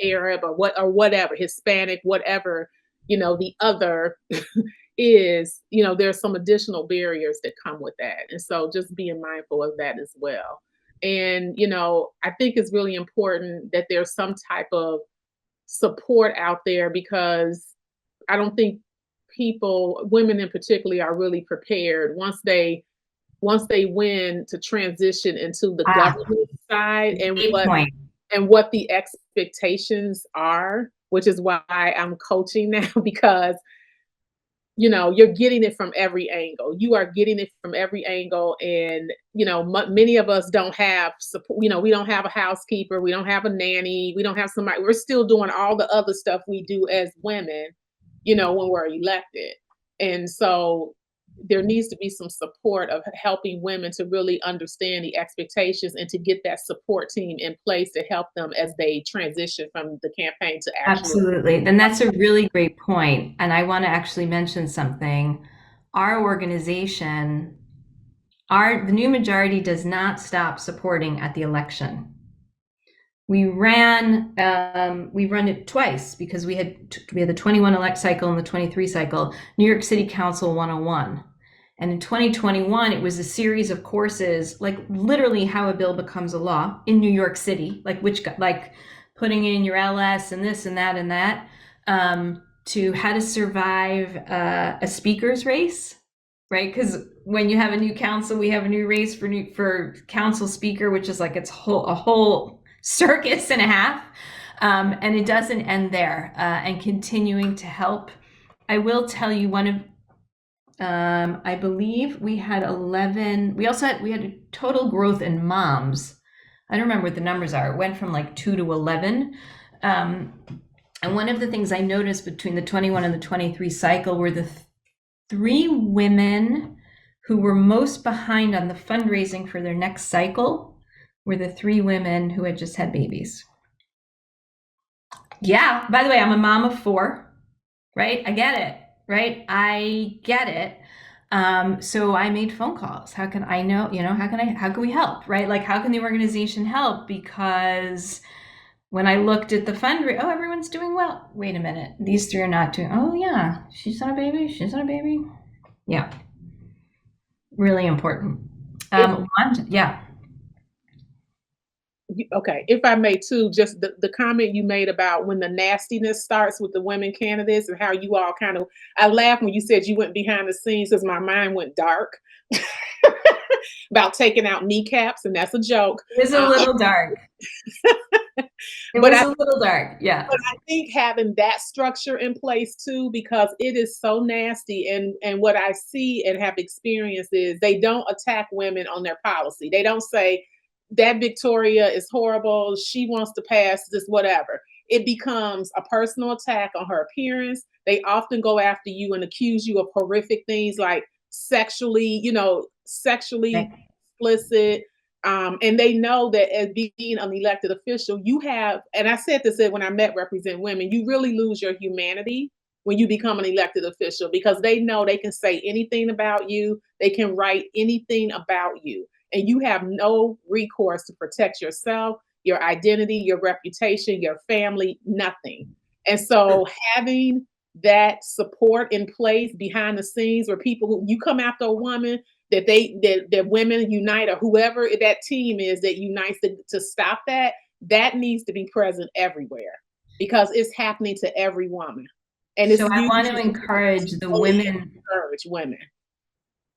Arab or whatever, Hispanic, whatever, the other is, there's some additional barriers that come with that. And so just being mindful of that as well. And, I think it's really important that there's some type of support out there because I don't think women in particular, are really prepared once they win to transition into the government side and what the expectations are, which is why I'm coaching now because you're getting it from every angle. You are getting it from every angle. And, many of us don't have support. We don't have a housekeeper. We don't have a nanny. We don't have somebody. We're still doing all the other stuff we do as women, when we're elected. And so there needs to be some support of helping women to really understand the expectations and to get that support team in place to help them as they transition from the campaign to actual. Absolutely. Then that's a really great point. And I want to actually mention something. Our organization, the new majority does not stop supporting at the election. We've run it twice because we had the 21 elect cycle and the 23 cycle, New York City Council 101. And in 2021, it was a series of courses, like literally how a bill becomes a law in New York City, like putting in your LS and this and that, to how to survive a speaker's race, right? Because when you have a new council, we have a new race for council speaker, which is like a whole circus and a half. And it doesn't end there. And continuing to help. I will tell you I believe we had 11. We had a total growth in moms. I don't remember what the numbers are. It went from like 2 to 11. And one of the things I noticed between the 21 and the 23 cycle were the 3 women who were most behind on the fundraising for their next cycle were the 3 women who had just had babies. Yeah, by the way, I'm a mom of 4, right? I get it, right? I get it. So I made phone calls. How can I know, how can we help, right? Like, how can the organization help? Because when I looked at the fundraiser, everyone's doing well. Wait a minute. These 3 are not doing, yeah, she's not a baby. Yeah. Really important. Yeah. Okay, if I may too, just the comment you made about when the nastiness starts with the women candidates and how you all kind of, I laughed when you said you went behind the scenes because my mind went dark about taking out kneecaps, and that's a joke. It was a little dark. But I little dark, yeah. But I think having that structure in place too, because it is so nasty. And what I see and have experienced is they don't attack women on their policy. They don't say that Victoria is horrible. She wants to pass this, whatever. It becomes a personal attack on her appearance. They often go after you and accuse you of horrific things like sexually explicit. And they know that as being an elected official, you have, and I said this when I met Represent Women, you really lose your humanity when you become an elected official, because they know they can say anything about you, they can write anything about you, and you have no recourse to protect yourself, your identity, your reputation, your family, nothing. And so having that support in place behind the scenes where people, you come after a woman, that women unite, or whoever that team is that unites to stop that needs to be present everywhere, because it's happening to every woman. And so I want to encourage the women. Encourage women.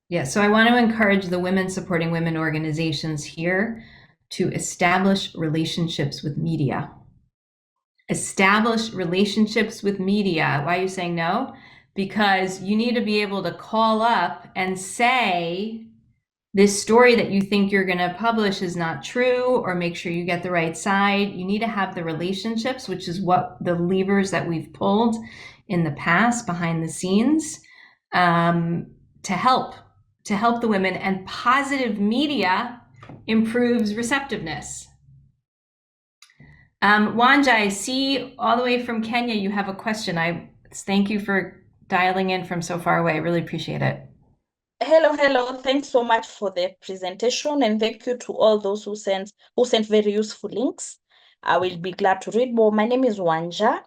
Yeah, so I want to encourage the women supporting women organizations here to establish relationships with media. Establish relationships with media. Why are you saying no? Because you need to be able to call up and say, this story that you think you're going to publish is not true, or make sure you get the right side. You need to have the relationships, which is what the levers that we've pulled in the past behind the scenes, to help the women. And positive media improves receptiveness. Wanja, I see all the way from Kenya, you have a question. I thank you for dialing in from so far away. I really appreciate it. Hello. Thanks so much for the presentation, and thank you to all those who sent very useful links. I will be glad to read more. My name is Wanja.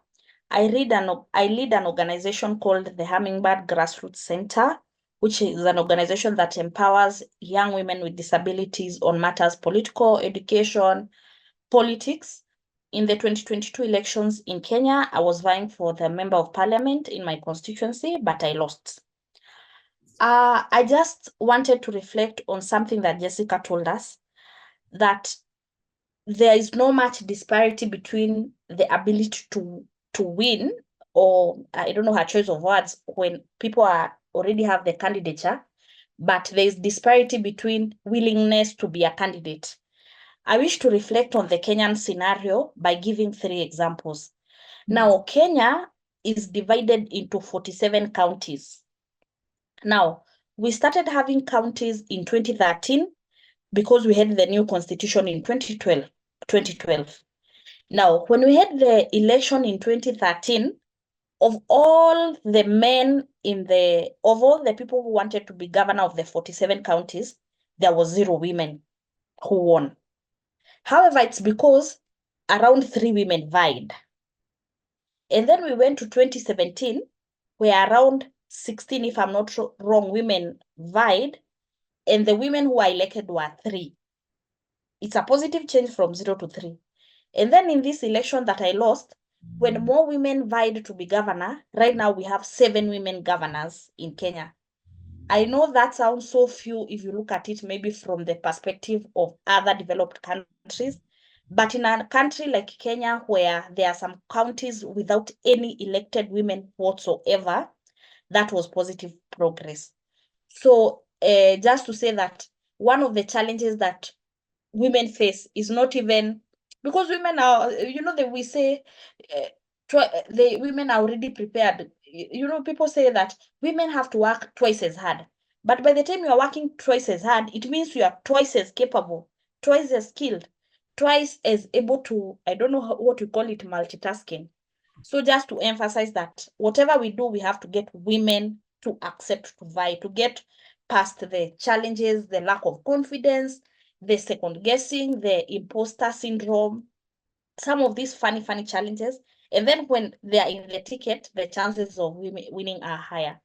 I lead an organization called the Hummingbird Grassroots Center, which is an organization that empowers young women with disabilities on matters political, education, politics. In the 2022 elections in Kenya, I was vying for the member of parliament in my constituency, but I lost. I just wanted to reflect on something that Jessica told us, that there is no much disparity between the ability to win, or I don't know her choice of words, when people already have the candidature, but there is disparity between willingness to be a candidate. I wish to reflect on the Kenyan scenario by giving 3 examples. Now, Kenya is divided into 47 counties. Now, we started having counties in 2013 because we had the new constitution in 2012. Now, when we had the election in 2013, of all the people who wanted to be governor of the 47 counties, there was 0 women who won. However, it's because around 3 women vied. And then we went to 2017, where around 16, if I'm not wrong, women vied, and the women who are elected were 3. It's a positive change from 0 to 3. And then in this election that I lost, when more women vied to be governor, right now we have 7 women governors in Kenya. I know that sounds so few if you look at it maybe from the perspective of other developed countries, but in a country like Kenya, where there are some counties without any elected women whatsoever, that was positive progress. So just to say that one of the challenges that women face is not even because women are, that we say the women are already prepared. People say that women have to work twice as hard. But by the time you are working twice as hard, it means you are twice as capable, twice as skilled, twice as able to, I don't know what we call it, multitasking. So just to emphasize that whatever we do, we have to get women to accept to vie, to get past the challenges, the lack of confidence, the second guessing, the imposter syndrome, some of these funny challenges. And then when they are in the ticket, the chances of winning are higher.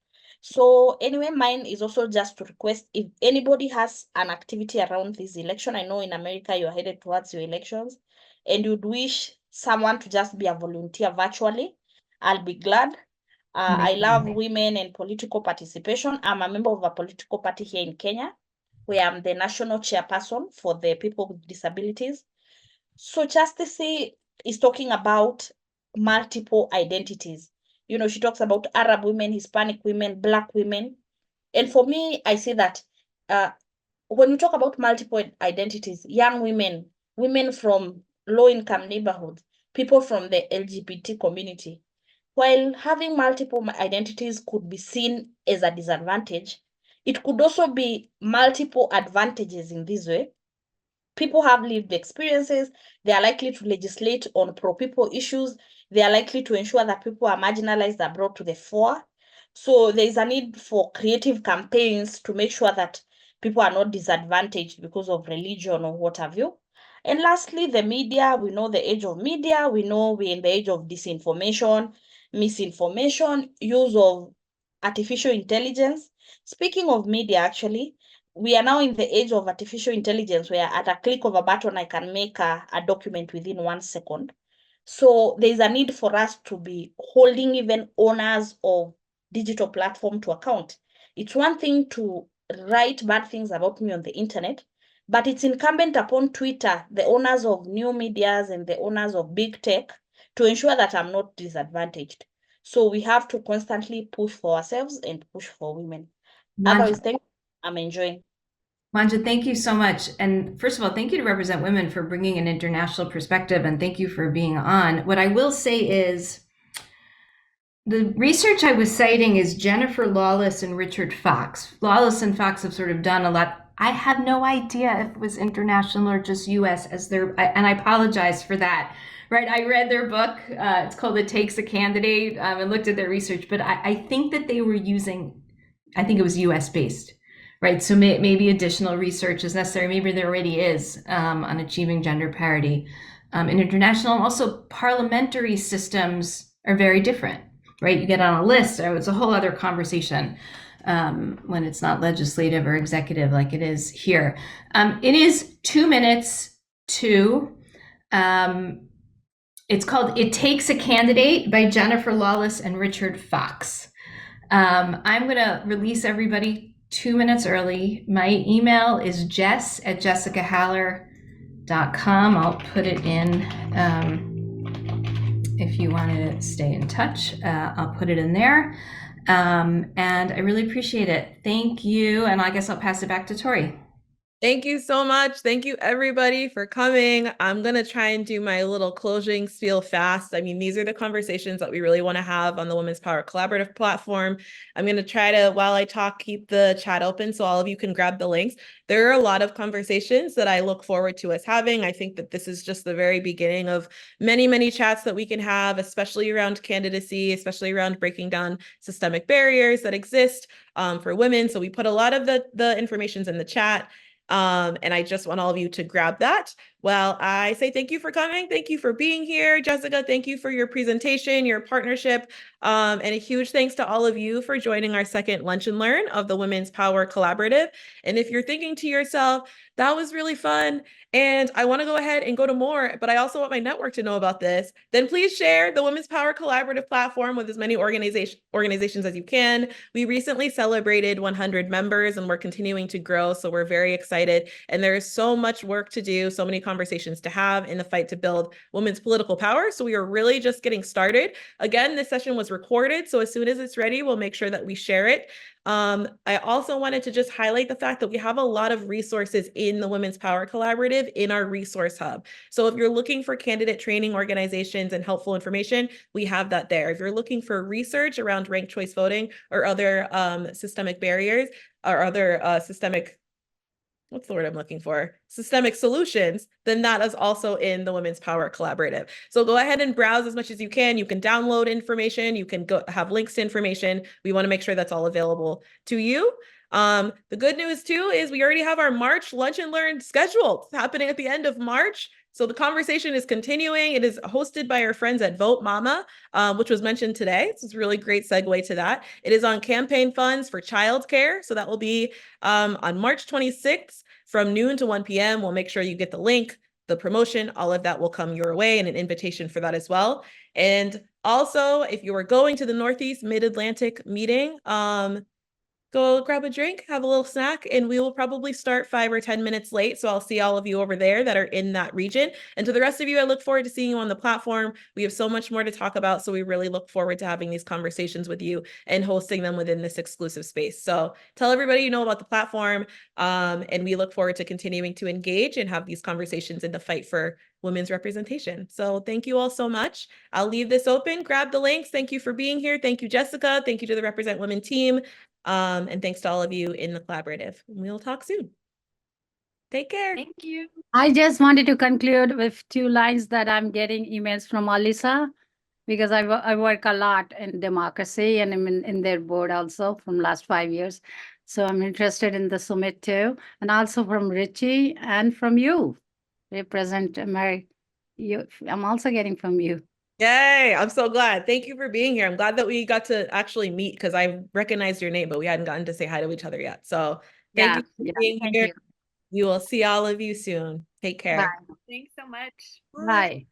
So anyway, mine is also just to request if anybody has an activity around this election. I know in America you're headed towards your elections and you'd wish someone to just be a volunteer virtually, I'll be glad. I love women and political participation. I'm a member of a political party here in Kenya, where I'm the national chairperson for the people with disabilities. So Chastity is talking about multiple identities. You know, she talks about Arab women, Hispanic women, Black women. And for me, I see that when you talk about multiple identities, young women, women from low-income neighborhoods, people from the LGBT community, while having multiple identities could be seen as a disadvantage, it could also be multiple advantages in this way. People have lived experiences. They are likely to legislate on pro-people issues. They are likely to ensure that people are marginalized are brought to the fore. So there is a need for creative campaigns to make sure that people are not disadvantaged because of religion or what have you. And lastly, the media. We know the age of media. We know we're in the age of disinformation, misinformation, use of artificial intelligence. Speaking of media, actually, we are now in the age of artificial intelligence where at a click of a button, I can make a document within 1 second. So there's a need for us to be holding even owners of digital platform to account. It's one thing to write bad things about me on the internet, but it's incumbent upon Twitter, the owners of new medias and the owners of big tech, to ensure that I'm not disadvantaged. So we have to constantly push for ourselves and push for women. Otherwise, I'm enjoying. Manja, thank you so much. And first of all, thank you to Represent Women for bringing an international perspective, and thank you for being on. What I will say is the research I was citing is Jennifer Lawless and Richard Fox. Lawless and Fox have sort of done a lot. I had no idea if it was international or just US and I apologize for that. Right, I read their book. It's called "It Takes a Candidate," and looked at their research. But I think that they were using, I think it was US based. Right, so maybe additional research is necessary. Maybe there already is on achieving gender parity in international. Also, parliamentary systems are very different, right? You get on a list, or it's a whole other conversation when it's not legislative or executive like it is here. It is 2 minutes to, it's called "It Takes a Candidate" by Jennifer Lawless and Richard Fox. I'm going to release everybody 2 minutes early. My email is jess@jessicahaller.com. I'll put it in if you want to stay in touch. I'll put it in there. And I really appreciate it. Thank you. And I guess I'll pass it back to Tori. Thank you so much. Thank you, everybody, for coming. I'm going to try and do my little closing spiel fast. I mean, these are the conversations that we really want to have on the Women's Power Collaborative platform. I'm going to try to, while I talk, keep the chat open so all of you can grab the links. There are a lot of conversations that I look forward to us having. I think that this is just the very beginning of many, many chats that we can have, especially around candidacy, especially around breaking down systemic barriers that exist for women. So we put a lot of the information in the chat. And I just want all of you to grab that. Well, I say thank you for coming. Thank you for being here. Jessica, thank you for your presentation, your partnership, and a huge thanks to all of you for joining our second Lunch and Learn of the Women's Power Collaborative. And if you're thinking to yourself, that was really fun, and I want to go ahead and go to more, but I also want my network to know about this, then please share the Women's Power Collaborative platform with as many organizations as you can. We recently celebrated 100 members and we're continuing to grow, so we're very excited. And there is so much work to do, so many conversations to have in the fight to build women's political power. So we are really just getting started. Again, this session was recorded, so as soon as it's ready, we'll make sure that we share it. I also wanted to just highlight the fact that we have a lot of resources in the Women's Power Collaborative in our resource hub. So if you're looking for candidate training organizations and helpful information, we have that there. If you're looking for research around ranked choice voting or other systemic barriers or other what's the word I'm looking for? Systemic solutions, then that is also in the Women's Power Collaborative. So go ahead and browse as much as you can. You can download information. You can go have links to information. We want to make sure that's all available to you. The good news too is we already have our March Lunch and Learn scheduled. It's happening at the end of March. So the conversation is continuing. It is hosted by our friends at Vote Mama, which was mentioned today. This is a really great segue to that. It is on campaign funds for childcare. So that will be on March 26th from noon to 1 p.m. We'll make sure you get the link, the promotion, all of that will come your way, and an invitation for that as well. And also, if you are going to the Northeast Mid-Atlantic meeting, go grab a drink, have a little snack, and we will probably start 5 or 10 minutes late. So I'll see all of you over there that are in that region. And to the rest of you, I look forward to seeing you on the platform. We have so much more to talk about. So we really look forward to having these conversations with you and hosting them within this exclusive space. So tell everybody you know about the platform. And we look forward to continuing to engage and have these conversations in the fight for women's representation. So thank you all so much. I'll leave this open. Grab the links. Thank you for being here. Thank you, Jessica. Thank you to the Represent Women team. And thanks to all of you in the collaborative. We'll talk soon. Take care. Thank you. I just wanted to conclude with 2 lines that I'm getting emails from Alisa, because I work a lot in democracy, and I'm in their board also from last 5 years. So I'm interested in the summit too, and also from Richie and from you, Represent America. I'm also getting from you. Yay, I'm so glad. Thank you for being here. I'm glad that we got to actually meet, because I recognized your name, but we hadn't gotten to say hi to each other yet. So thank you for being Thank here. you. We will see all of you soon. Take care. Bye. Thanks so much. Bye.